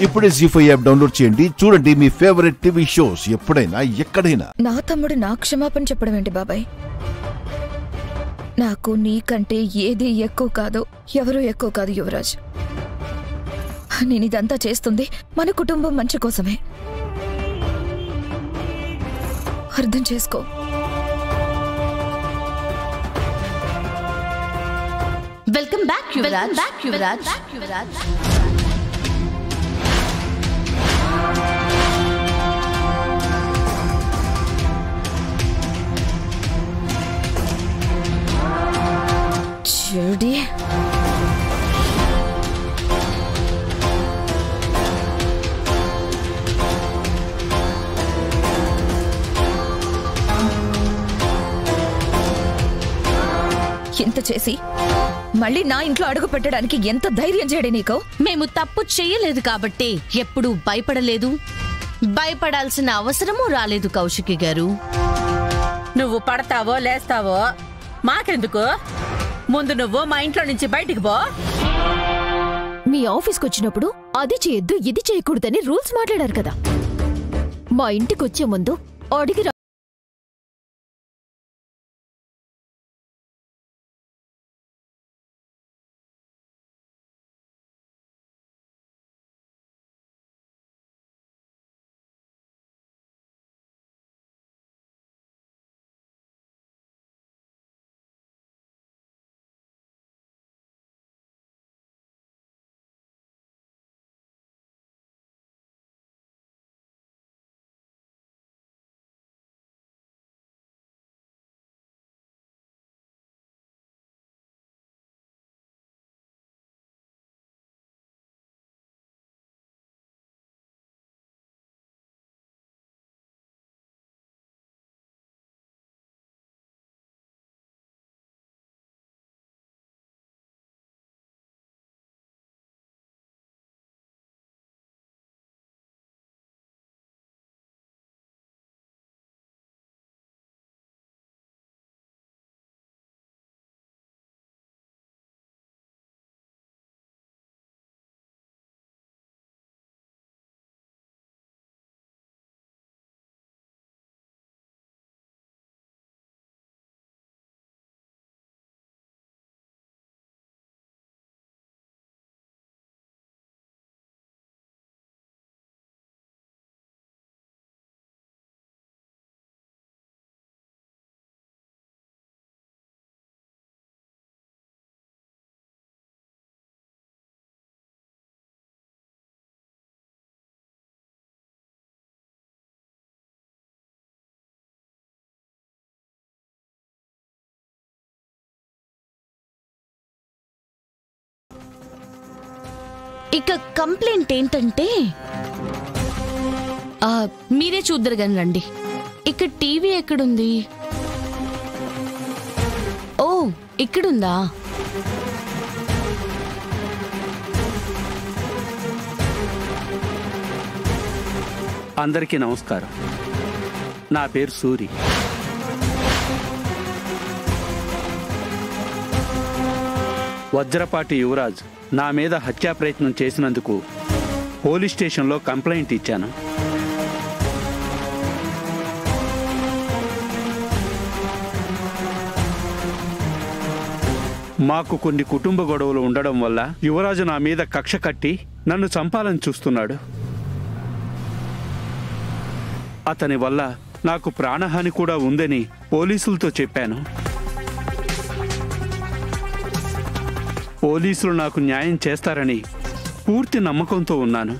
ఇప్పుడే ZEE5 app download చేయండి. చూడండి మీ ఫేవరెట్ టీవీ షోస్ ఎప్పుడైనా ఎక్కడైనా. నా తమ్ముడు నా క్షమాపణ చెప్పడం ఏంటి బాబాయ్? నాకు నీకంటే ఏది ఎక్కువ కాదు, ఎవరూ ఎక్కువ కాదు యువరాజ్. నేను ఇదంతా చేస్తుంది మన కుటుంబం మంచి కోసమే. అర్థం చేసుకో. Welcome back Yuvraj. చెడి ఇంత చేసి మళ్ళీ నా ఇంట్లో అడుగు పెట్టడానికి ఎంత ధైర్యం చేయడే నీకు? మేము తప్పు చేయలేదు కాబట్టి ఎప్పుడూ భయపడలేదు, భయపడాల్సిన అవసరమూ రాలేదు కౌశికి గారు. నువ్వు పడతావో లేస్తావో మాకెందుకు? ముందు నువ్వు మా ఇంట్లో నుంచి బయటికి పో. మీ ఆఫీస్కి వచ్చినప్పుడు అది చేయొద్దు ఇది చేయకూడదని రూల్స్ మాట్లాడారు కదా. మా ఇంటికి వచ్చే ముందు అడిగి ఇక కంప్లైంట్ ఏంటంటే మీరే చూద్దరు గాని రండి. ఇక్కడ టీవీ ఎక్కడుంది? ఓ ఇక్కడుందా? అందరికీ నమస్కారం. నా పేరు సూరి. వజ్రపాటి యువరాజ్ నా మీద హత్యా ప్రయత్నం చేసినందుకు పోలీస్ స్టేషన్లో కంప్లైంట్ ఇచ్చాను. మాకు కొన్ని కుటుంబ గొడవలు ఉండడం వల్ల యువరాజు నా మీద కక్ష కట్టి నన్ను చంపాలని చూస్తున్నాడు. అతని వల్ల నాకు ప్రాణహాని కూడా ఉందని పోలీసులతో చెప్పాను. పోలీసులు నాకు న్యాయం చేస్తారని పూర్తి నమ్మకంతో ఉన్నాను.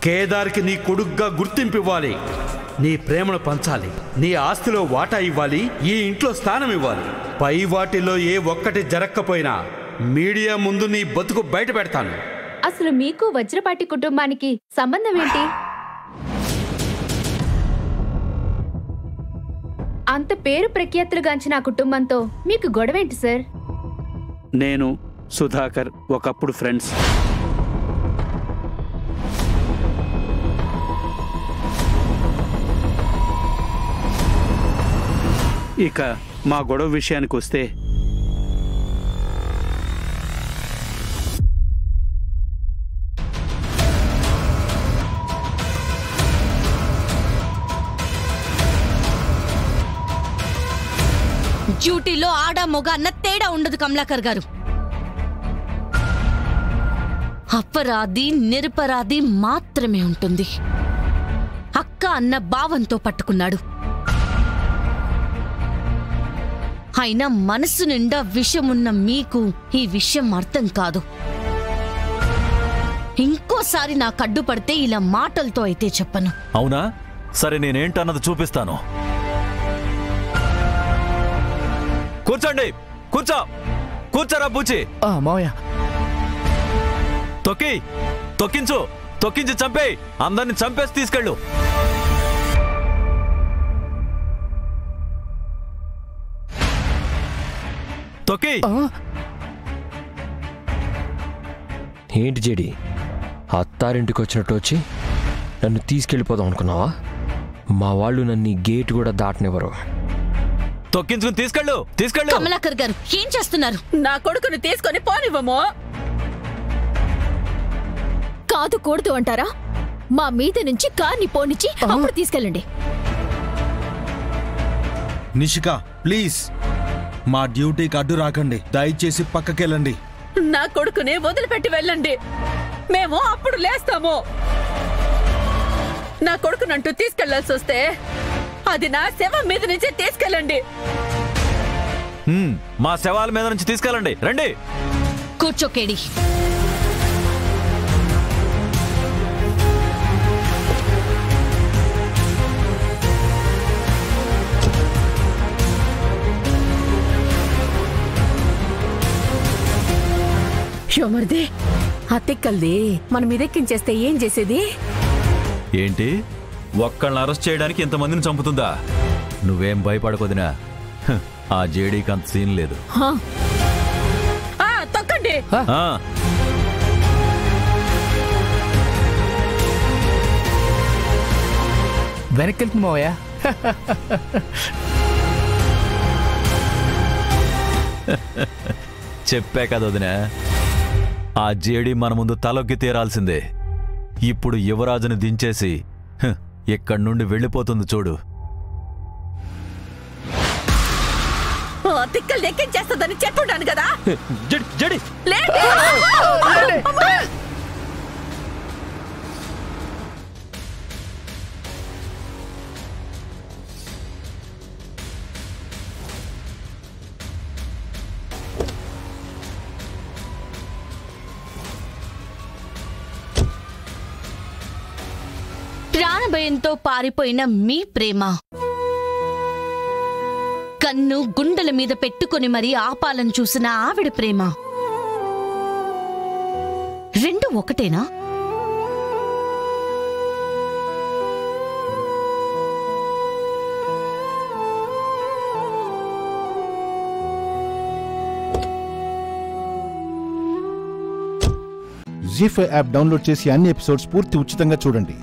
కేదార్కి నీ కొడుగ్గా గుర్తింపు ఇవ్వాలి, నీ ప్రేమను పంచాలి, నీ ఆస్తిలో వాటా ఇవ్వాలి, ఈ ఇంట్లో స్థానం ఇవ్వాలి. పై వాటిలో ఏ ఒక్కటి జరక్కపోయినా మీడియా ముందు నీ బతుకు బయట పెడతాను. అసలు మీకు వజ్రపాటి కుటుంబానికి సంబంధం ఏంటి? అంత పేరు ప్రఖ్యాతులుగాంచిన కుటుంబంతో మీకు గొడవేంటి సార్? నేను సుధాకర్ ఒకప్పుడు ఫ్రెండ్స్. ఇక మా గొడవ విషయానికి వస్తే డ్యూటీలో ఆడ మొగ అన్న తేడా ఉండదు కమలాకర్ గారు. అపరాధి నిరపరాధి మాత్రమే ఉంటుంది. అక్క అన్న భావంతో పట్టుకున్నాడు. అయినా మనసు నిండా విషమున్న మీకు ఈ విషయం అర్థం కాదు. ఇంకోసారి నాకు అడ్డుపడితే ఇలా మాటలతో అయితే చెప్పను. అవునా? సరే, నేనేంటన్నది చూపిస్తాను. కూర్చోండి, కూర్చోరా బూచి. మావయ్య, తొక్కించి చంపే, అందరిని చంపేసి తీసుకెళ్ళు. ఏంటి జేడి, అత్తారింటికి వచ్చినట్టు వచ్చి నన్ను తీసుకెళ్ళిపోదాం అనుకున్నావా? మా వాళ్ళు నన్ను గేట్ కూడా దాటనివ్వరు. తొక్కించుకుని తీసుకెళ్ళు. కమలాకర్ గారు ఏం చేస్తున్నారు? నా కొడుకుని తీసుకొని పోనివ్వము. కాదు కూడదు అంటారా? మా మీద నుంచి కార్ని పోనిచ్చి అప్పుడు తీసుకెళ్ళండి. నిషిక, ప్లీజ్ మా డ్యూటీకి అడ్డు రాకండి. దయచేసి పక్కకెళ్ళండి. నా కొడుకుని వదిలిపెట్టి వెళ్ళండి. మేము అప్పుడు లేస్తాము. నా కొడుకునంటూ తీసుకెళ్లాల్సి వస్తే అది నా శవం మీద నుంచి తీసుకెళ్ళండి. మా శవాల మీద నుంచి తీసుకెళ్ళండి. రండి. కూర్చోకేడి. షోమర్ది, అతిక్కల్ది మన మీదెక్కించేస్తే ఏం చేసేది? ఏంటి, ఒక్కళ్ళని అరెస్ట్ చేయడానికి ఇంతమందిని చంపుతుందా? నువ్వేం భయపడకొదినా, ఆ జేడీకి అంత సీన్ లేదు. తొక్కండి. వెనక్కి వెళ్తుంది మావయ్య. చెప్పా కదా వదినా, ఆ జేడీ మన ముందు తలొగ్గి తీరాల్సిందే. ఇప్పుడు యువరాజుని దించేసి ఇక్కడి నుండి వెళ్ళిపోతుంది చూడు. తిక్కలు ఎక్కించేస్తుందని చెప్పుంటాను కదా. ప్రాణభయంతో పారిపోయిన మీ ప్రేమ, కన్ను గుండెల మీద పెట్టుకుని మరీ ఆపాలని చూసిన ఆవిడ ప్రేమ రెండు ఒకటేనా? జీ5 యాప్ డౌన్లోడ్ చేసి అన్ని ఎపిసోడ్స్ పూర్తి ఉచితంగా చూడండి.